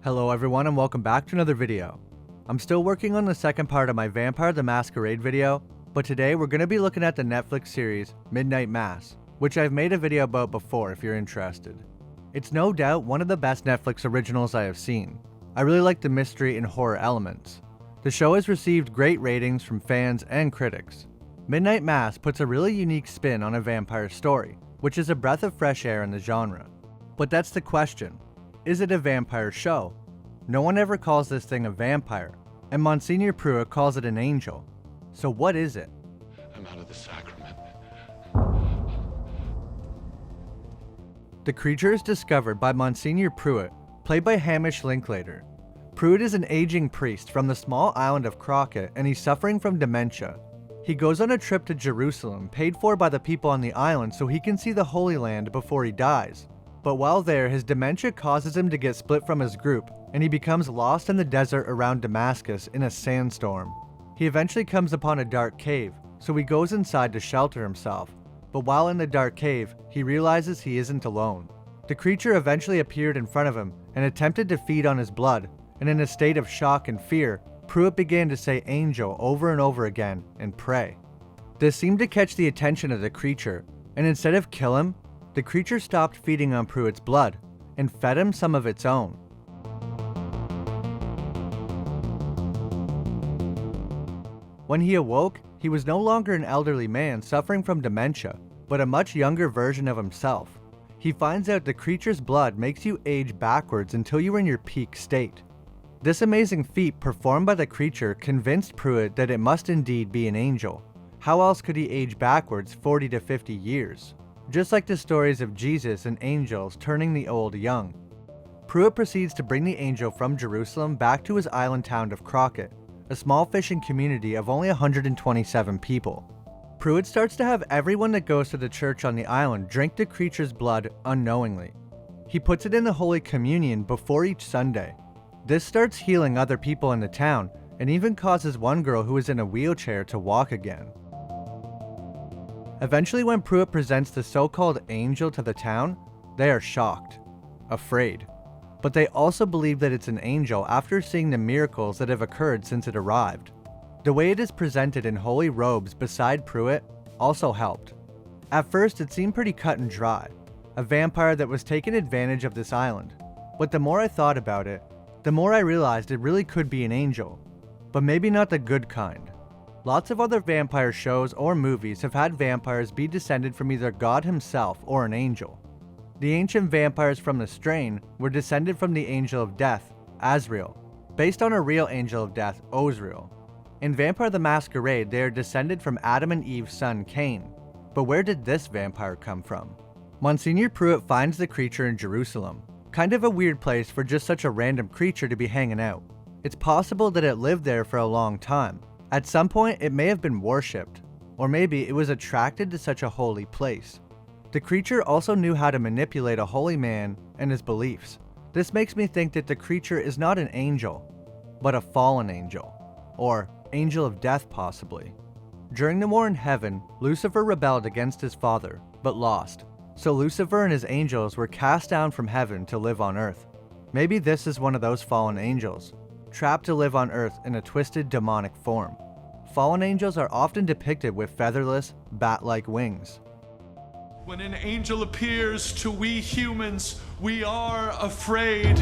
Hello everyone and welcome back to another video. I'm still working on the second part of my Vampire the Masquerade video, but today we're going to be looking at the Netflix series Midnight Mass, which I've made a video about before if you're interested. It's no doubt one of the best Netflix originals I have seen. I really like the mystery and horror elements. The show has received great ratings from fans and critics. Midnight Mass puts a really unique spin on a vampire story, which is a breath of fresh air in the genre. But that's the question. Is it a vampire show? No one ever calls this thing a vampire, and Monsignor Pruitt calls it an angel. So what is it? I'm out of the sacrament. The creature is discovered by Monsignor Pruitt, played by Hamish Linklater. Pruitt is an aging priest from the small island of Crockett, and he's suffering from dementia. He goes on a trip to Jerusalem, paid for by the people on the island so he can see the Holy Land before he dies. But while there, his dementia causes him to get split from his group, and he becomes lost in the desert around Damascus in a sandstorm. He eventually comes upon a dark cave, so he goes inside to shelter himself. But while in the dark cave, he realizes he isn't alone. The creature eventually appeared in front of him and attempted to feed on his blood, and in a state of shock and fear, Pruitt began to say "angel" over and over again and pray. This seemed to catch the attention of the creature, and instead of kill him, the creature stopped feeding on Pruitt's blood and fed him some of its own. When he awoke, he was no longer an elderly man suffering from dementia, but a much younger version of himself. He finds out the creature's blood makes you age backwards until you are in your peak state. This amazing feat performed by the creature convinced Pruitt that it must indeed be an angel. How else could he age backwards 40 to 50 years? Just like the stories of Jesus and angels turning the old young. Pruitt proceeds to bring the angel from Jerusalem back to his island town of Crockett, a small fishing community of only 127 people. Pruitt starts to have everyone that goes to the church on the island drink the creature's blood unknowingly. He puts it in the Holy Communion before each Sunday. This starts healing other people in the town and even causes one girl who is in a wheelchair to walk again. Eventually, when Pruitt presents the so-called angel to the town, they are shocked, afraid. But they also believe that it's an angel after seeing the miracles that have occurred since it arrived. The way it is presented in holy robes beside Pruitt also helped. At first, it seemed pretty cut and dry, a vampire that was taking advantage of this island. But the more I thought about it, the more I realized it really could be an angel, but maybe not the good kind. Lots of other vampire shows or movies have had vampires be descended from either God himself or an angel. The ancient vampires from the strain were descended from the angel of death, Azrael, based on a real angel of death, Ozrael. In Vampire the Masquerade, they are descended from Adam and Eve's son, Cain. But where did this vampire come from? Monsignor Pruitt finds the creature in Jerusalem. Kind of a weird place for just such a random creature to be hanging out. It's possible that it lived there for a long time. At some point, it may have been worshipped, or maybe it was attracted to such a holy place. The creature also knew how to manipulate a holy man and his beliefs. This makes me think that the creature is not an angel, but a fallen angel, or angel of death possibly. During the war in heaven, Lucifer rebelled against his father, but lost. So Lucifer and his angels were cast down from heaven to live on earth. Maybe this is one of those fallen angels, trapped to live on earth in a twisted demonic form. Fallen angels are often depicted with featherless, bat-like wings. When an angel appears to we humans, we are afraid.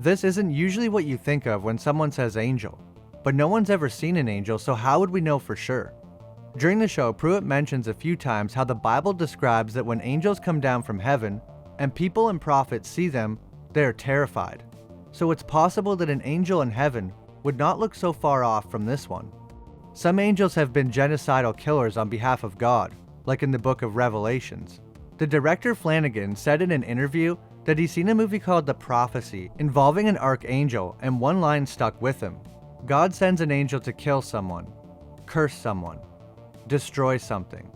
This isn't usually what you think of when someone says angel, but no one's ever seen an angel, so how would we know for sure? During the show, Pruitt mentions a few times how the Bible describes that when angels come down from heaven, and people and prophets see them, they are terrified. So it's possible that an angel in heaven would not look so far off from this one. Some angels have been genocidal killers on behalf of God, like in the book of Revelations. The director Flanagan said in an interview that he's seen a movie called The Prophecy involving an archangel, and one line stuck with him. God sends an angel to kill someone, curse someone, destroy something.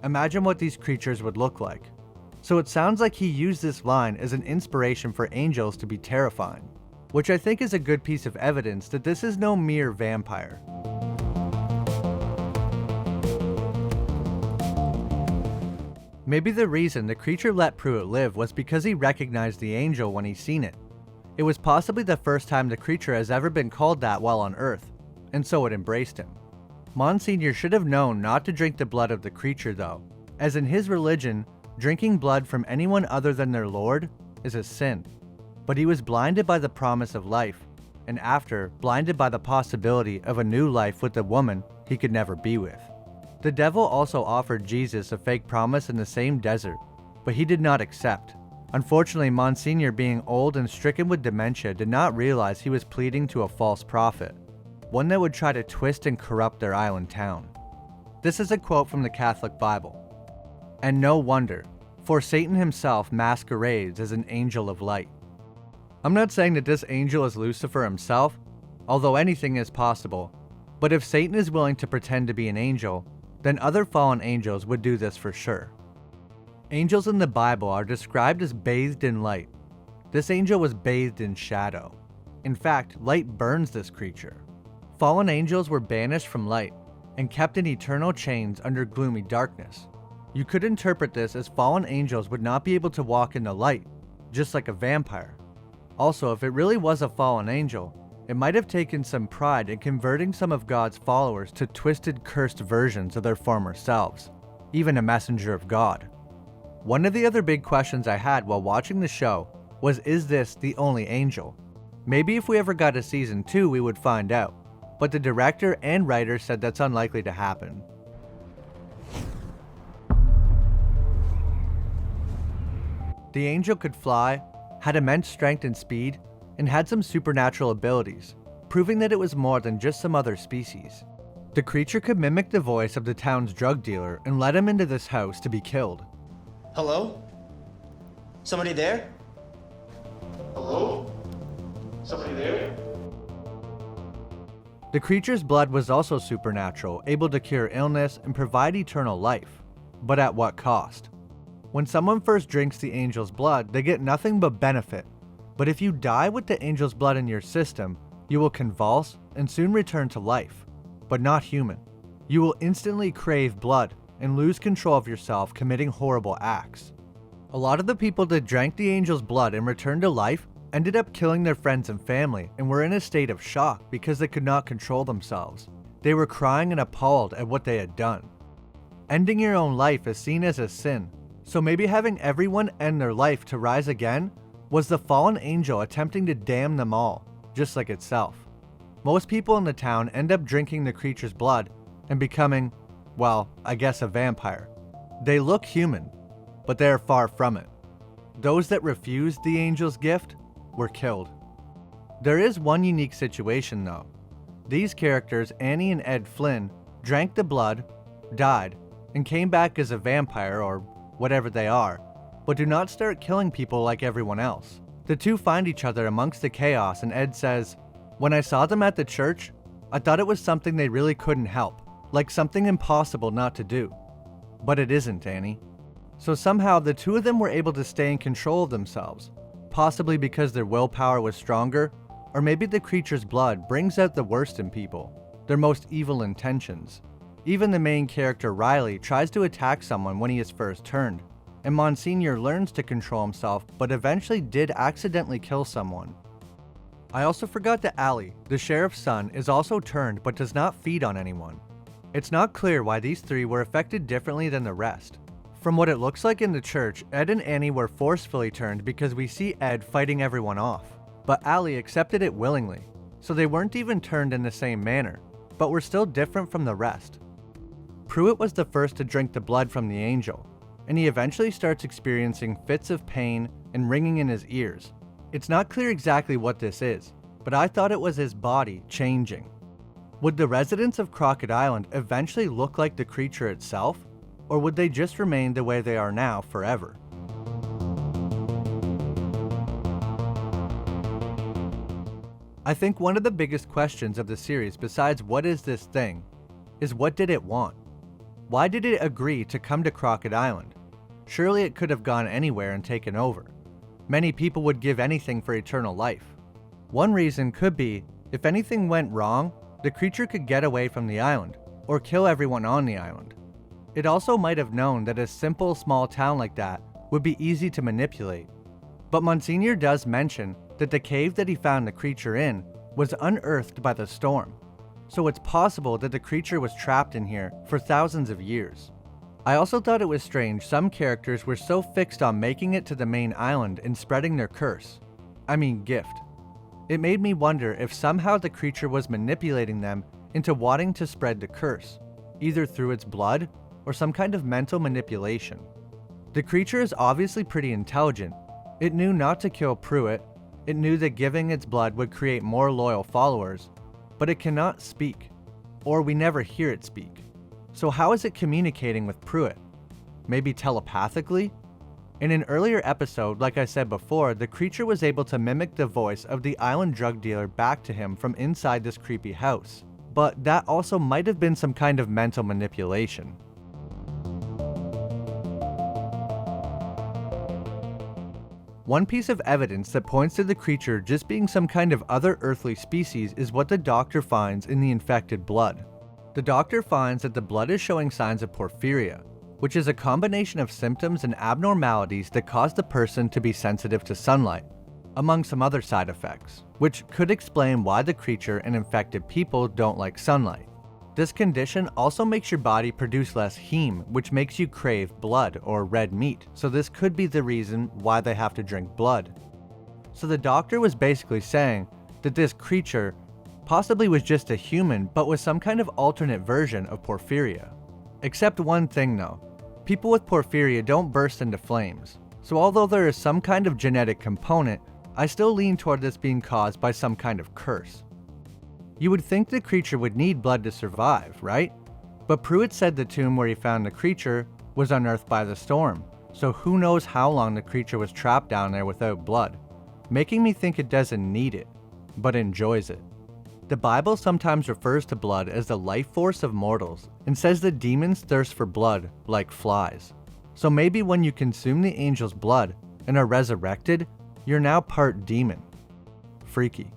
Imagine what these creatures would look like. So it sounds like he used this line as an inspiration for angels to be terrifying, which I think is a good piece of evidence that this is no mere vampire. Maybe the reason the creature let Pruitt live was because he recognized the angel when he seen it. It was possibly the first time the creature has ever been called that while on Earth, and so it embraced him. Monsignor should have known not to drink the blood of the creature though, as in his religion, drinking blood from anyone other than their Lord is a sin. But he was blinded by the promise of life, and after, blinded by the possibility of a new life with a woman he could never be with. The devil also offered Jesus a fake promise in the same desert, but he did not accept. Unfortunately, Monsignor, being old and stricken with dementia, did not realize he was pleading to a false prophet, one that would try to twist and corrupt their island town. This is a quote from the Catholic Bible. "And no wonder, for Satan himself masquerades as an angel of light." I'm not saying that this angel is Lucifer himself, although anything is possible, but if Satan is willing to pretend to be an angel, then other fallen angels would do this for sure. Angels in the Bible are described as bathed in light. This angel was bathed in shadow. In fact, light burns this creature. Fallen angels were banished from light and kept in eternal chains under gloomy darkness. You could interpret this as fallen angels would not be able to walk in the light, just like a vampire. Also, if it really was a fallen angel, it might have taken some pride in converting some of God's followers to twisted, cursed versions of their former selves, even a messenger of God. One of the other big questions I had while watching the show was, is this the only angel? Maybe if we ever got a season 2 we would find out, but the director and writer said that's unlikely to happen. The angel could fly, had immense strength and speed, and had some supernatural abilities, proving that it was more than just some other species. The creature could mimic the voice of the town's drug dealer and let him into this house to be killed. Hello? Somebody there? Hello? Somebody there? The creature's blood was also supernatural, able to cure illness and provide eternal life. But at what cost? When someone first drinks the angel's blood, they get nothing but benefit. But if you die with the angel's blood in your system, you will convulse and soon return to life, but not human. You will instantly crave blood and lose control of yourself, committing horrible acts. A lot of the people that drank the angel's blood and returned to life ended up killing their friends and family and were in a state of shock because they could not control themselves. They were crying and appalled at what they had done. Ending your own life is seen as a sin, so maybe having everyone end their life to rise again was the fallen angel attempting to damn them all, just like itself. Most people in the town end up drinking the creature's blood and becoming, well, I guess a vampire. They look human, but they are far from it. Those that refused the angel's gift were killed. There is one unique situation though. These characters, Annie and Ed Flynn, drank the blood, died, and came back as a vampire or whatever they are, but do not start killing people like everyone else. The two find each other amongst the chaos, and Ed says, "When I saw them at the church, I thought it was something they really couldn't help, like something impossible not to do. But it isn't, Annie." So somehow the two of them were able to stay in control of themselves, possibly because their willpower was stronger, or maybe the creature's blood brings out the worst in people, their most evil intentions. Even the main character Riley tries to attack someone when he is first turned, and Monsignor learns to control himself but eventually did accidentally kill someone. I also forgot that Allie, the sheriff's son, is also turned but does not feed on anyone. It's not clear why these three were affected differently than the rest. From what it looks like in the church, Ed and Annie were forcefully turned because we see Ed fighting everyone off, but Allie accepted it willingly, so they weren't even turned in the same manner, but were still different from the rest. Pruitt was the first to drink the blood from the angel, and he eventually starts experiencing fits of pain and ringing in his ears. It's not clear exactly what this is, but I thought it was his body changing. Would the residents of Crockett Island eventually look like the creature itself, or would they just remain the way they are now forever? I think one of the biggest questions of the series, besides what is this thing, is what did it want? Why did it agree to come to Crockett Island? Surely it could have gone anywhere and taken over. Many people would give anything for eternal life. One reason could be, if anything went wrong, the creature could get away from the island, or kill everyone on the island. It also might have known that a simple small town like that would be easy to manipulate. But Monsignor does mention that the cave that he found the creature in was unearthed by the storm, so it's possible that the creature was trapped in here for thousands of years. I also thought it was strange some characters were so fixed on making it to the main island and spreading their curse. I mean gift. It made me wonder if somehow the creature was manipulating them into wanting to spread the curse, either through its blood or some kind of mental manipulation. The creature is obviously pretty intelligent. It knew not to kill Pruitt, it knew that giving its blood would create more loyal followers, but it cannot speak, or we never hear it speak. So how is it communicating with Pruitt? Maybe telepathically? In an earlier episode, like I said before, the creature was able to mimic the voice of the island drug dealer back to him from inside this creepy house, but that also might have been some kind of mental manipulation. One piece of evidence that points to the creature just being some kind of other earthly species is what the doctor finds in the infected blood. The doctor finds that the blood is showing signs of porphyria, which is a combination of symptoms and abnormalities that cause the person to be sensitive to sunlight, among some other side effects, which could explain why the creature and infected people don't like sunlight. This condition also makes your body produce less heme, which makes you crave blood or red meat, so this could be the reason why they have to drink blood. So the doctor was basically saying that this creature possibly was just a human, but was some kind of alternate version of porphyria. Except one thing though, people with porphyria don't burst into flames, so although there is some kind of genetic component, I still lean toward this being caused by some kind of curse. You would think the creature would need blood to survive, right? But Pruitt said the tomb where he found the creature was unearthed by the storm, so who knows how long the creature was trapped down there without blood, making me think it doesn't need it, but enjoys it. The Bible sometimes refers to blood as the life force of mortals and says that demons thirst for blood like flies. So maybe when you consume the angel's blood and are resurrected, you're now part demon. Freaky.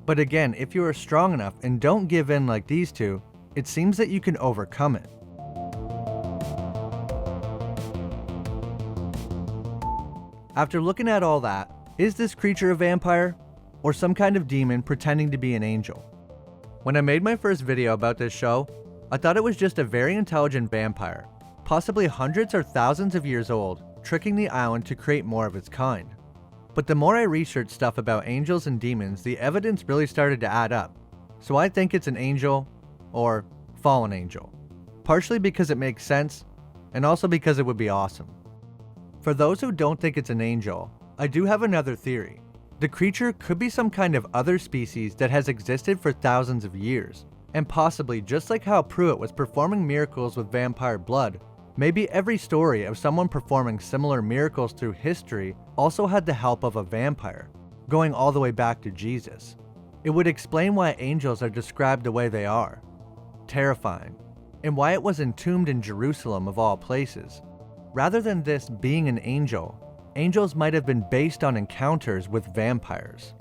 But again, if you are strong enough and don't give in like these two, it seems that you can overcome it. After looking at all that, is this creature a vampire? Or some kind of demon pretending to be an angel? When I made my first video about this show, I thought it was just a very intelligent vampire, possibly hundreds or thousands of years old, tricking the island to create more of its kind. But the more I researched stuff about angels and demons, the evidence really started to add up. So I think it's an angel, or fallen angel. Partially because it makes sense, and also because it would be awesome. For those who don't think it's an angel, I do have another theory. The creature could be some kind of other species that has existed for thousands of years, and possibly just like how Pruitt was performing miracles with vampire blood, maybe every story of someone performing similar miracles through history also had the help of a vampire, going all the way back to Jesus. It would explain why angels are described the way they are, terrifying, and why it was entombed in Jerusalem of all places. Rather than this being an angel, angels might have been based on encounters with vampires.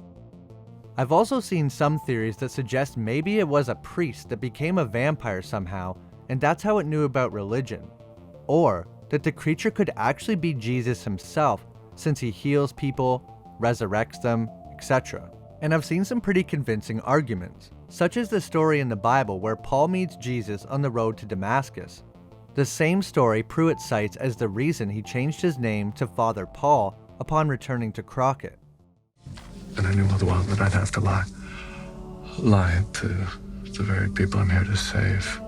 I've also seen some theories that suggest maybe it was a priest that became a vampire somehow, and that's how it knew about religion. Or that the creature could actually be Jesus himself, since he heals people, resurrects them, etc. And I've seen some pretty convincing arguments, such as the story in the Bible where Paul meets Jesus on the road to Damascus. The same story Pruitt cites as the reason he changed his name to Father Paul upon returning to Crockett. And I knew all the while that I'd have to lie to the very people I'm here to save.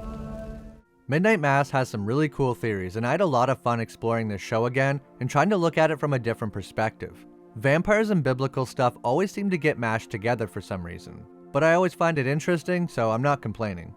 Midnight Mass has some really cool theories, and I had a lot of fun exploring this show again and trying to look at it from a different perspective. Vampires and biblical stuff always seem to get mashed together for some reason, but I always find it interesting, so I'm not complaining.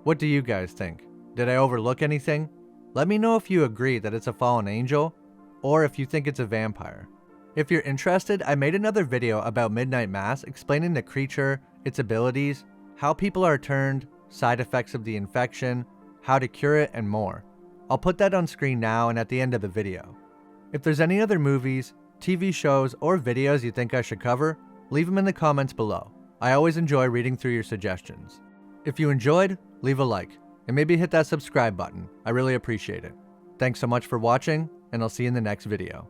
What do you guys think? Did I overlook anything? Let me know if you agree that it's a fallen angel, or if you think it's a vampire. If you're interested, I made another video about Midnight Mass explaining the creature, its abilities, how people are turned, side effects of the infection, how to cure it, and more. I'll put that on screen now and at the end of the video. If there's any other movies, TV shows, or videos you think I should cover, leave them in the comments below. I always enjoy reading through your suggestions. If you enjoyed, leave a like, and maybe hit that subscribe button. I really appreciate it. Thanks so much for watching, and I'll see you in the next video.